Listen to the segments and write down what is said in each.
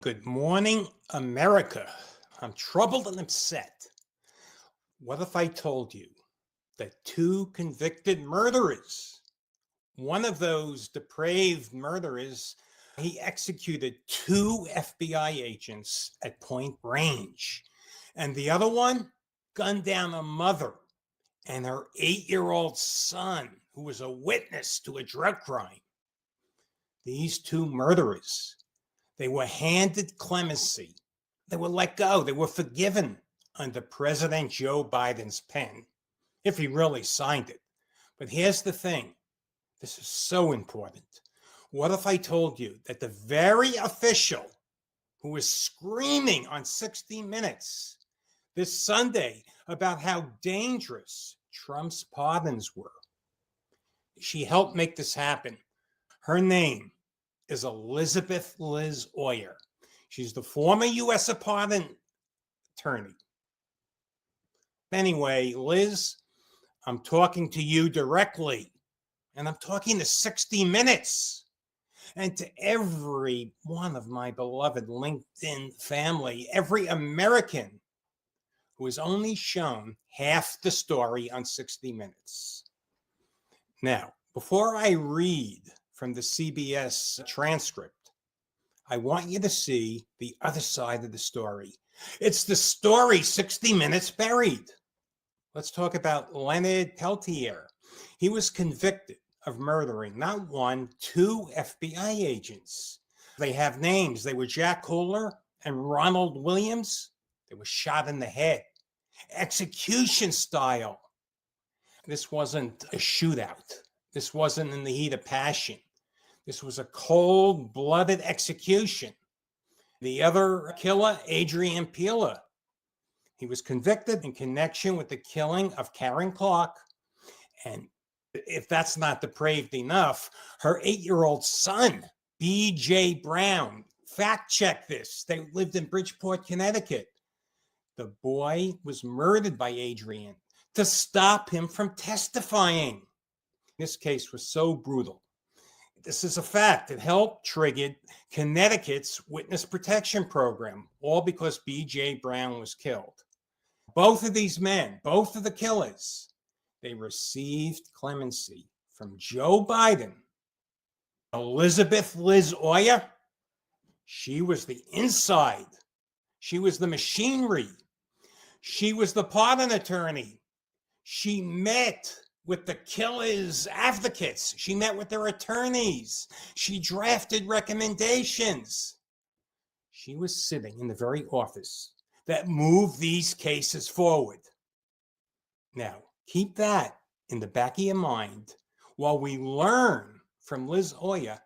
Good morning, America. I'm troubled and upset. What if I told you that two convicted murderers, one of those depraved murderers, he executed two FBI agents at point range, and the other one gunned down a mother and her 8-year-old son, who was a witness to a drug crime. These two murderers, they were handed clemency. They were let go. They were forgiven under President Joe Biden's pen, if he really signed it. But here's the thing. This is so important. What if I told you that the very official who was screaming on 60 Minutes this Sunday about how dangerous Trump's pardons were, she helped make this happen. Her name is Elizabeth Liz Oyer. She's the former U.S. Pardon Attorney. Anyway, Liz, I'm talking to you directly, and I'm talking to 60 Minutes and to every one of my beloved LinkedIn family, every American who is only shown half the story on 60 Minutes. Now, before I read from the CBS transcript, I want you to see the other side of the story. It's the story 60 Minutes buried. Let's talk about Leonard Peltier. He was convicted of murdering not one, two FBI agents. They have names. They were Jack Kohler and Ronald Williams. They were shot in the head, execution style. This wasn't a shootout. This wasn't in the heat of passion. This was a cold-blooded execution. The other killer, Adrian, he was convicted in connection with the killing of Karen Clark. And if that's not depraved enough, her 8-year-old son, B.J. Brown, fact check this. They lived in Bridgeport, Connecticut. The boy was murdered by Adrian to stop him from testifying. This case was so brutal. This is a fact. It helped trigger Connecticut's witness protection program, all because B.J. Brown was killed. Both of these men, both of the killers, they received clemency from Joe Biden. Elizabeth Liz Oyer, she was the inside. She was the machinery. She was the pardon attorney. She met with the killers' advocates. She met with their attorneys. She drafted recommendations. She was sitting in the very office that moved these cases forward. Now, keep that in the back of your mind while we learn from Liz Oyer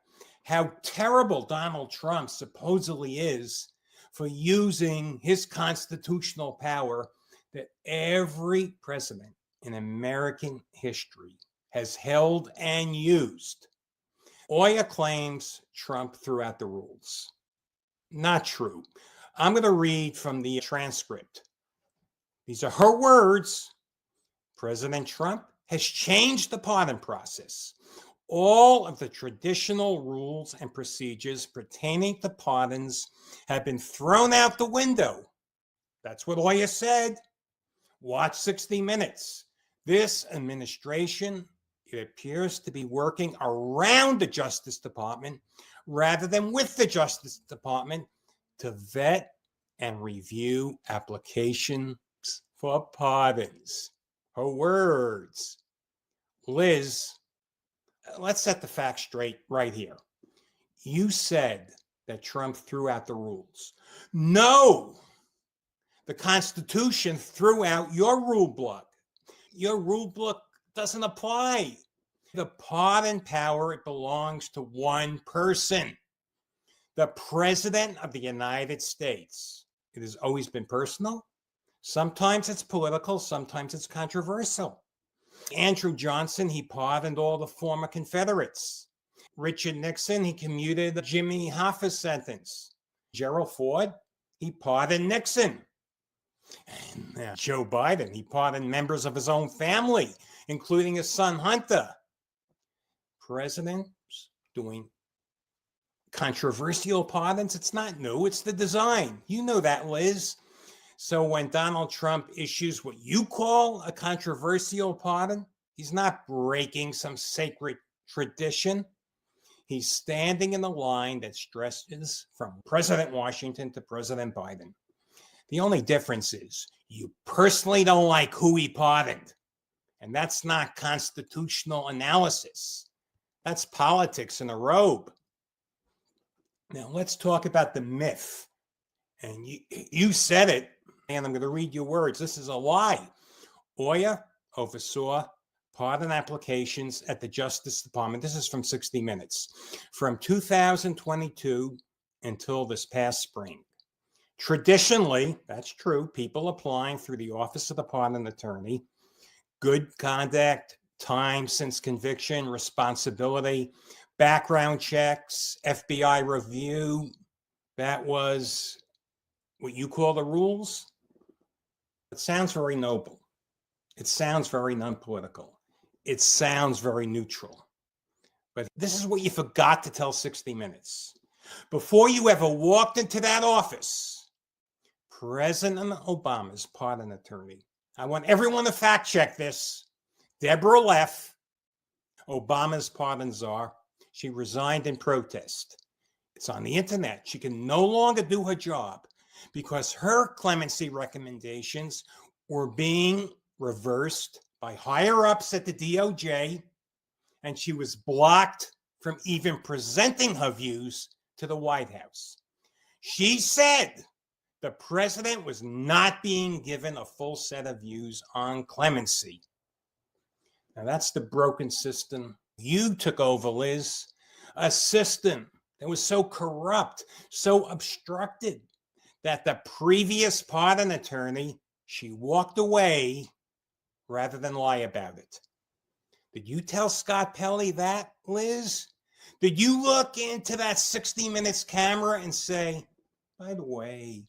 how terrible Donald Trump supposedly is for using his constitutional power that every president in American history has held and used. Oyer claims Trump threw out the rules. Not true. I'm going to read from the transcript. These are her words. President Trump has changed the pardon process. All of the traditional rules and procedures pertaining to pardons have been thrown out the window. That's what Oyer said. Watch 60 Minutes. This administration, it appears to be working around the Justice Department rather than with the Justice Department to vet and review applications for pardons. Her words. Liz, let's set the facts straight right here. You said that Trump threw out the rules. No! The Constitution threw out your rule book. Your rule book doesn't apply. The pardon power, it belongs to one person, the President of the United States. It has always been personal. Sometimes it's political, sometimes it's controversial. Andrew Johnson, he pardoned all the former Confederates. Richard Nixon, he commuted the Jimmy Hoffa's sentence. Gerald Ford, he pardoned Nixon. And Joe Biden, he pardoned members of his own family, including his son Hunter. Presidents doing controversial pardons. It's not new. It's the design. You know that, Liz. So when Donald Trump issues what you call a controversial pardon, he's not breaking some sacred tradition. He's standing in the line that stretches from President Washington to President Biden. The only difference is you personally don't like who he pardoned. And that's not constitutional analysis. That's politics in a robe. Now let's talk about the myth. And you said it, and I'm going to read your words. This is a lie. Oyer oversaw pardon applications at the Justice Department. This is from 60 Minutes. From 2022 until this past spring. Traditionally, that's true, people applying through the Office of the Pardon Attorney, good conduct, time since conviction, responsibility, background checks, FBI review, that was what you call the rules. It sounds very noble. It sounds very non-political. It sounds very neutral. But this is what you forgot to tell 60 Minutes. Before you ever walked into that office, President Obama's pardon attorney, I want everyone to fact check this, Deborah Leff, Obama's pardon czar, she resigned in protest. It's on the internet. She can no longer do her job because her clemency recommendations were being reversed by higher ups at the DOJ, and she was blocked from even presenting her views to the White House. She said the president was not being given a full set of views on clemency. Now that's the broken system you took over, Liz. A system that was so corrupt, so obstructed, that the previous pardon attorney, she walked away rather than lie about it. Did you tell Scott Pelley that, Liz? Did you look into that 60 Minutes camera and say, by the way,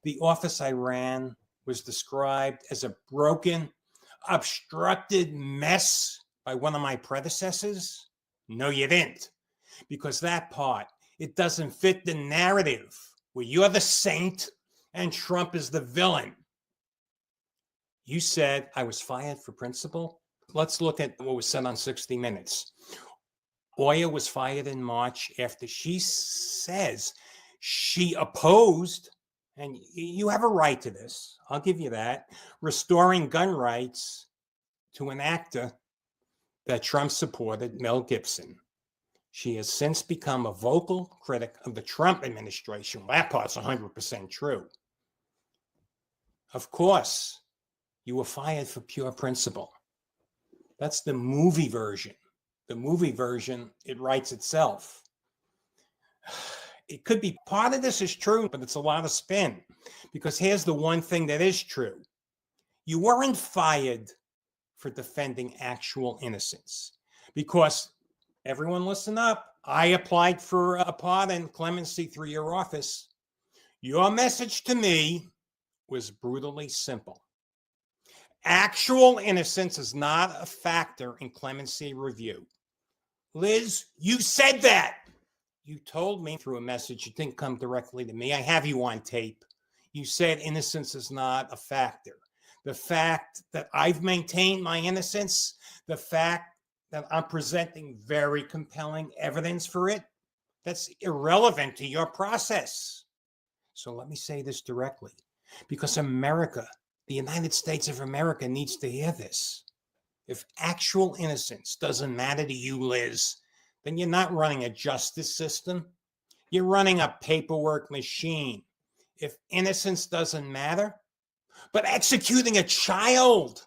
the office I ran was described as a broken, obstructed mess by one of my predecessors? No, you didn't. Because that part, it doesn't fit the narrative where you're the saint and Trump is the villain. You said I was fired for principle. Let's look at what was said on 60 Minutes. Oyer was fired in March after she says she opposed, and you have a right to this, I'll give you that, restoring gun rights to an actor that Trump supported, Mel Gibson. She has since become a vocal critic of the Trump administration. Well, that part's 100% true. Of course, you were fired for pure principle. That's the movie version. The movie version, it writes itself. It could be part of this is true, but it's a lot of spin. Because here's the one thing that is true. You weren't fired for defending actual innocence. Because, everyone listen up, I applied for a pardon, clemency through your office. Your message to me was brutally simple. Actual innocence is not a factor in clemency review. Liz, you said that. You told me through a message, you didn't come directly to me. I have you on tape. You said innocence is not a factor. The fact that I've maintained my innocence, the fact that I'm presenting very compelling evidence for it, that's irrelevant to your process. So let me say this directly, because America, the United States of America, needs to hear this. If actual innocence doesn't matter to you, Liz, then you're not running a justice system. You're running a paperwork machine. If innocence doesn't matter, but executing a child,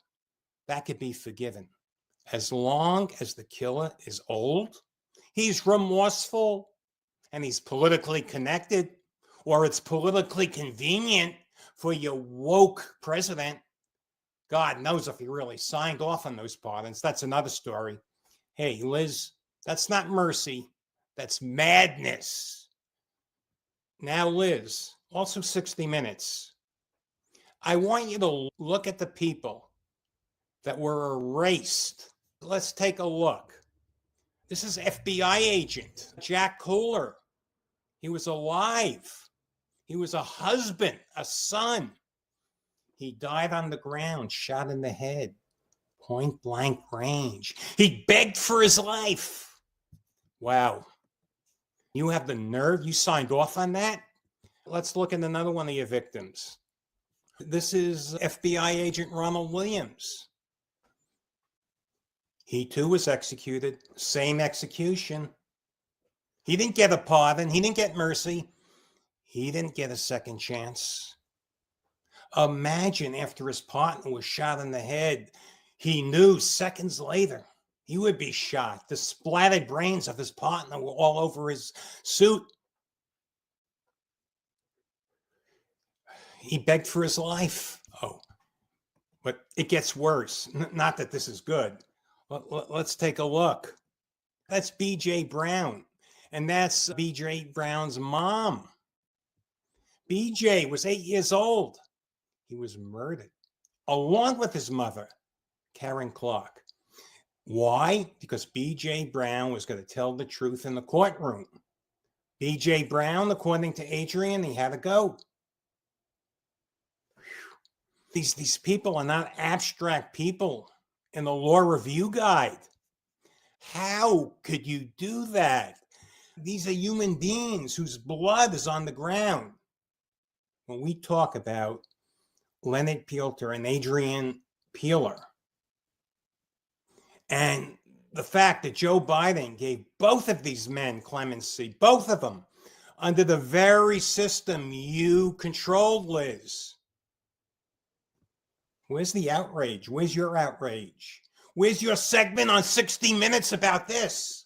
that could be forgiven. As long as the killer is old, he's remorseful, and he's politically connected, or it's politically convenient for your woke president. God knows if he really signed off on those pardons. That's another story. Hey, Liz, that's not mercy. That's madness. Now, Liz, also 60 Minutes. I want you to look at the people that were erased. Let's take a look. This is FBI agent Jack Kohler. He was alive. He was a husband, a son. He died on the ground, shot in the head, point blank range. He begged for his life. Wow. You have the nerve? You signed off on that? Let's look at another one of your victims. This is FBI agent Ronald Williams. He too was executed, same execution. He didn't get a pardon. He didn't get mercy. He didn't get a second chance. Imagine after his partner was shot in the head, he knew seconds later he would be shot. The splattered brains of his partner were all over his suit. He begged for his life. Oh, but it gets worse. Not that this is good. Let's take a look. That's B.J. Brown, and that's B.J. Brown's mom. B.J. was 8 years old. He was murdered, along with his mother, Karen Clark. Why? Because B.J. Brown was going to tell the truth in the courtroom. B.J. Brown, according to Adrian, he had to go. These people are not abstract people in the law review guide. How could you do that? These are human beings whose blood is on the ground. When we talk about Leonard Peltier and Adrian Peeler, and the fact that Joe Biden gave both of these men clemency, both of them, under the very system you controlled, Liz. Where's the outrage? Where's your outrage? Where's your segment on 60 Minutes about this?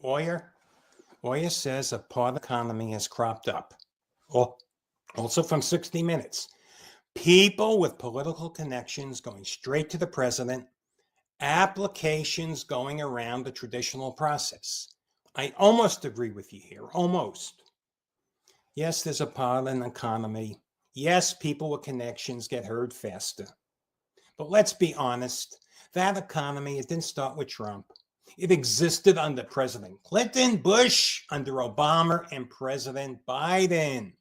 Oyer says a part economy has cropped up. Also from 60 Minutes. People with political connections going straight to the president, applications going around the traditional process. I almost agree with you here, almost. Yes, there's a pardon economy. Yes, people with connections get heard faster. But let's be honest, that economy, it didn't start with Trump. It existed under President Clinton, Bush, under Obama, and President Biden.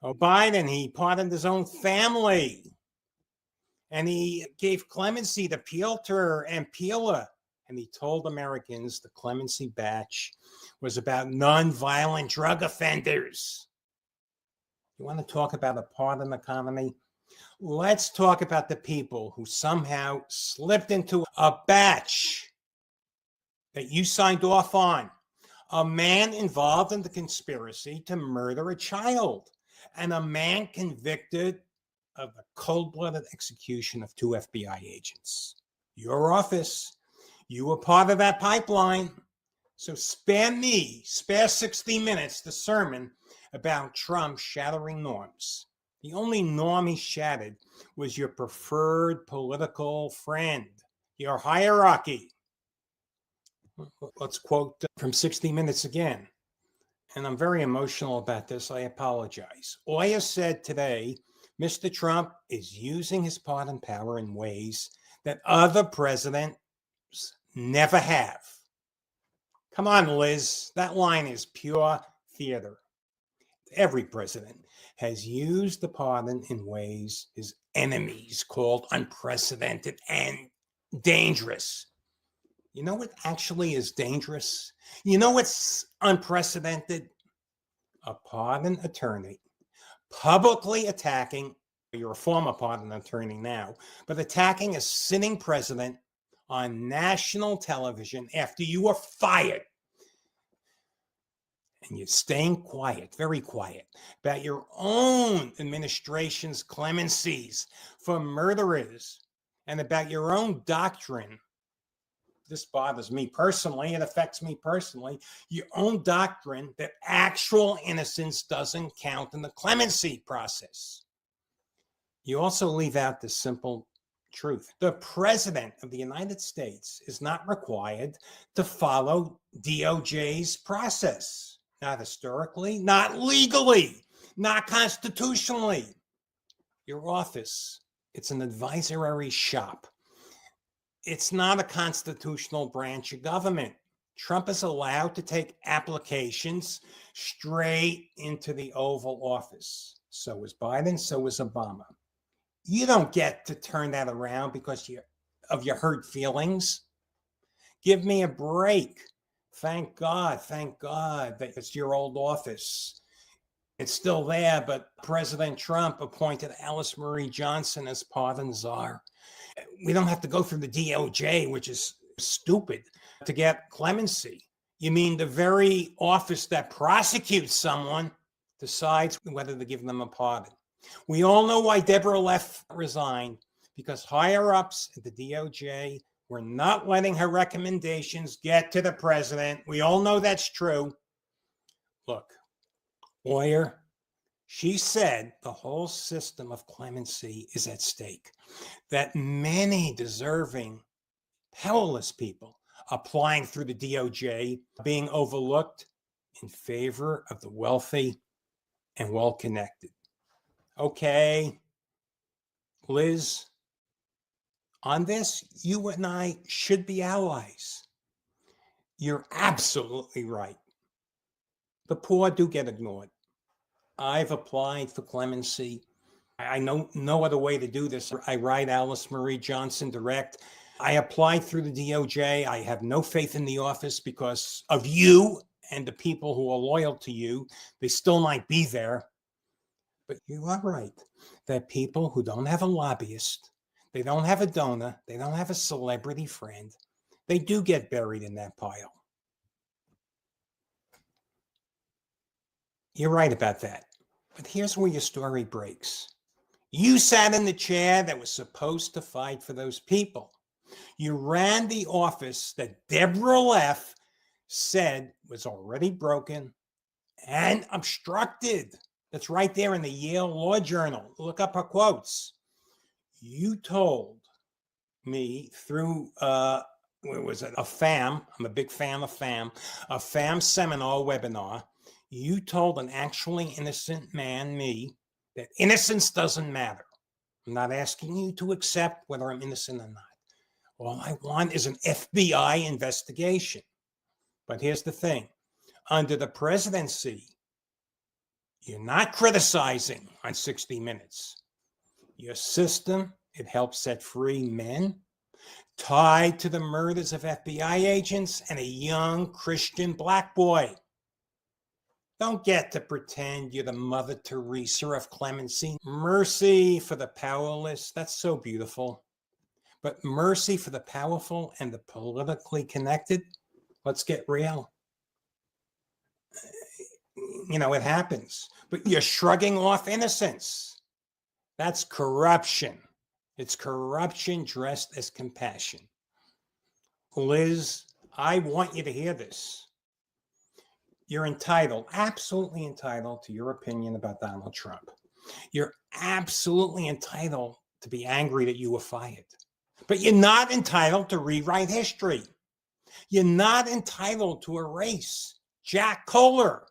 Biden, he pardoned his own family. And he gave clemency to Peltier and Peeler. And he told Americans the clemency batch was about nonviolent drug offenders. You want to talk about a pardon economy? Let's talk about the people who somehow slipped into a batch that you signed off on. A man involved in the conspiracy to murder a child, and a man convicted of the cold-blooded execution of 2 FBI agents. Your office, you were part of that pipeline. So spare 60 Minutes, the sermon about Trump shattering norms. The only norm he shattered was your preferred political friend, your hierarchy. Let's quote from 60 Minutes again. And I'm very emotional about this. I apologize. Oyer said today, Mr. Trump is using his pardon power in ways that other presidents never have. Come on, Liz. That line is pure theater. Every president has used the pardon in ways his enemies called unprecedented and dangerous. You know what actually is dangerous? You know what's unprecedented? A pardon attorney publicly attacking, you're a former pardon attorney now, but attacking a sitting president on national television after you were fired. And you're staying quiet, very quiet, about your own administration's clemencies for murderers and about your own doctrine. This bothers me personally. It affects me personally. Your own doctrine that actual innocence doesn't count in the clemency process. You also leave out the simple truth. The president of the United States is not required to follow DOJ's process. Not historically, not legally, not constitutionally. Your office, it's an advisory shop. It's not a constitutional branch of government. Trump is allowed to take applications straight into the Oval Office. So is Biden, so is Obama. You don't get to turn that around because of your hurt feelings. Give me a break. Thank God that it's your old office. It's still there, but President Trump appointed Alice Marie Johnson as pardon czar. We don't have to go through the DOJ, which is stupid, to get clemency. You mean the very office that prosecutes someone decides whether to give them a pardon. We all know why Deborah Leff resigned, because higher-ups at the DOJ were not letting her recommendations get to the president. We all know that's true. Look, Oyer, she said the whole system of clemency is at stake, that many deserving, powerless people applying through the DOJ being overlooked in favor of the wealthy and well-connected. Okay, Liz, on this, you and I should be allies. You're absolutely right. The poor do get ignored. I've applied for clemency. I know no other way to do this. I write Alice Marie Johnson direct. I applied through the DOJ. I have no faith in the office because of you and the people who are loyal to you. They still might be there. But you are right that people who don't have a lobbyist, they don't have a donor, they don't have a celebrity friend, they do get buried in that pile. You're right about that. But here's where your story breaks. You sat in the chair that was supposed to fight for those people. You ran the office that Deborah Leff said was already broken and obstructed. That's right there in the Yale Law Journal. Look up her quotes. You told me through, what was it, a FAM, I'm a big fan of FAM, a FAM seminar webinar, you told an actually innocent man, me, that innocence doesn't matter. I'm not asking you to accept whether I'm innocent or not. All I want is an FBI investigation. But here's the thing. Under the presidency, you're not criticizing on 60 Minutes. Your system, it helps set free men tied to the murders of FBI agents and a young Christian black boy. Don't get to pretend you're the Mother Teresa of clemency. Mercy for the powerless, that's so beautiful. But mercy for the powerful and the politically connected, let's get real. You know, it happens. But you're shrugging off innocence. That's corruption. It's corruption dressed as compassion. Liz, I want you to hear this. You're entitled, absolutely entitled to your opinion about Donald Trump. You're absolutely entitled to be angry that you were fired. But you're not entitled to rewrite history. You're not entitled to erase Jack Kohler,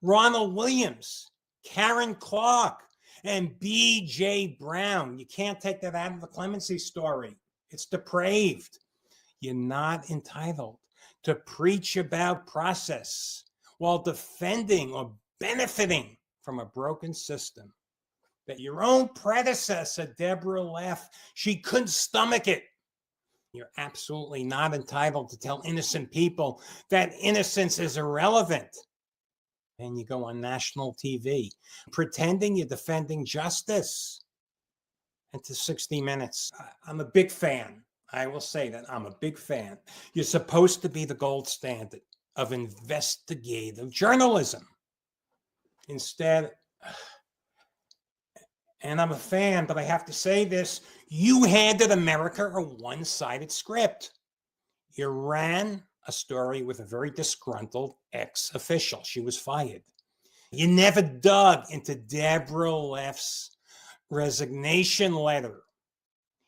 Ronald Williams, Karen Clark, and B.J. Brown. You can't take that out of the clemency story. It's depraved. You're not entitled to preach about process while defending or benefiting from a broken system. That your own predecessor, Deborah Leff, she couldn't stomach it. You're absolutely not entitled to tell innocent people that innocence is irrelevant. And you go on national TV pretending you're defending justice. And to 60 Minutes, I'm a big fan. I will say that I'm a big fan. You're supposed to be the gold standard of investigative journalism. Instead, and I'm a fan, but I have to say this, you handed America a one-sided script. You ran a story with a very disgruntled ex-official. She was fired. You never dug into Deborah Leff's resignation letter.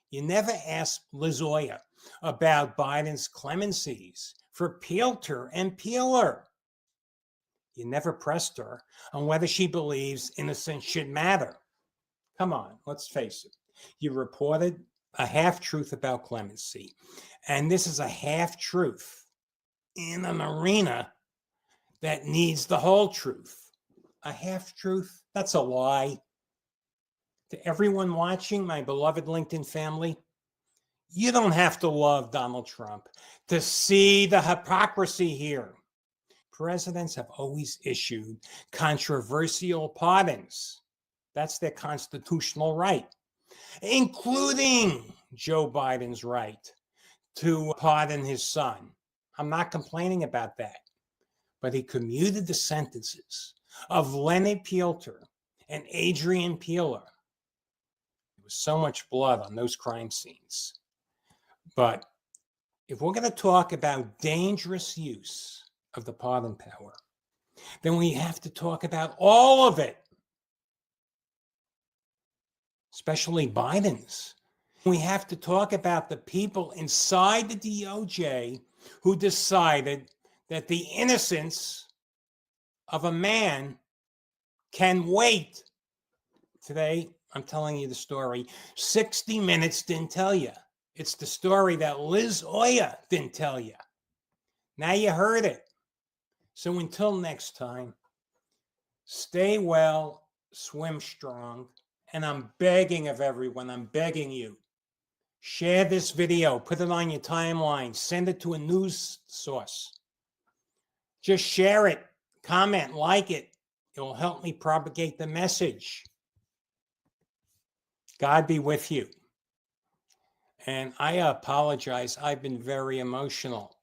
You never asked Liz Oyer about Biden's clemencies for Peltier and Peeler. You never pressed her on whether she believes innocence should matter. Come on, let's face it. You reported a half-truth about clemency, and this is a half-truth in an arena that needs the whole truth. A half-truth, that's a lie. To everyone watching, my beloved LinkedIn family, you don't have to love Donald Trump to see the hypocrisy here. Presidents have always issued controversial pardons. That's their constitutional right, including Joe Biden's right to pardon his son. I'm not complaining about that, but he commuted the sentences of Leonard Peltier and Adrian. There was so much blood on those crime scenes. But if we're going to talk about dangerous use of the pardon power, then we have to talk about all of it, especially Biden's. We have to talk about the people inside the DOJ who decided that the innocence of a man can wait. Today, I'm telling you the story 60 Minutes didn't tell you. It's the story that Liz Oyer didn't tell you. Now you heard it. So until next time, stay well, swim strong, and I'm begging of everyone, I'm begging you, share this video, put it on your timeline, send it to a news source. Just share it, comment, like it. It will help me propagate the message. God be with you. And I apologize, I've been very emotional.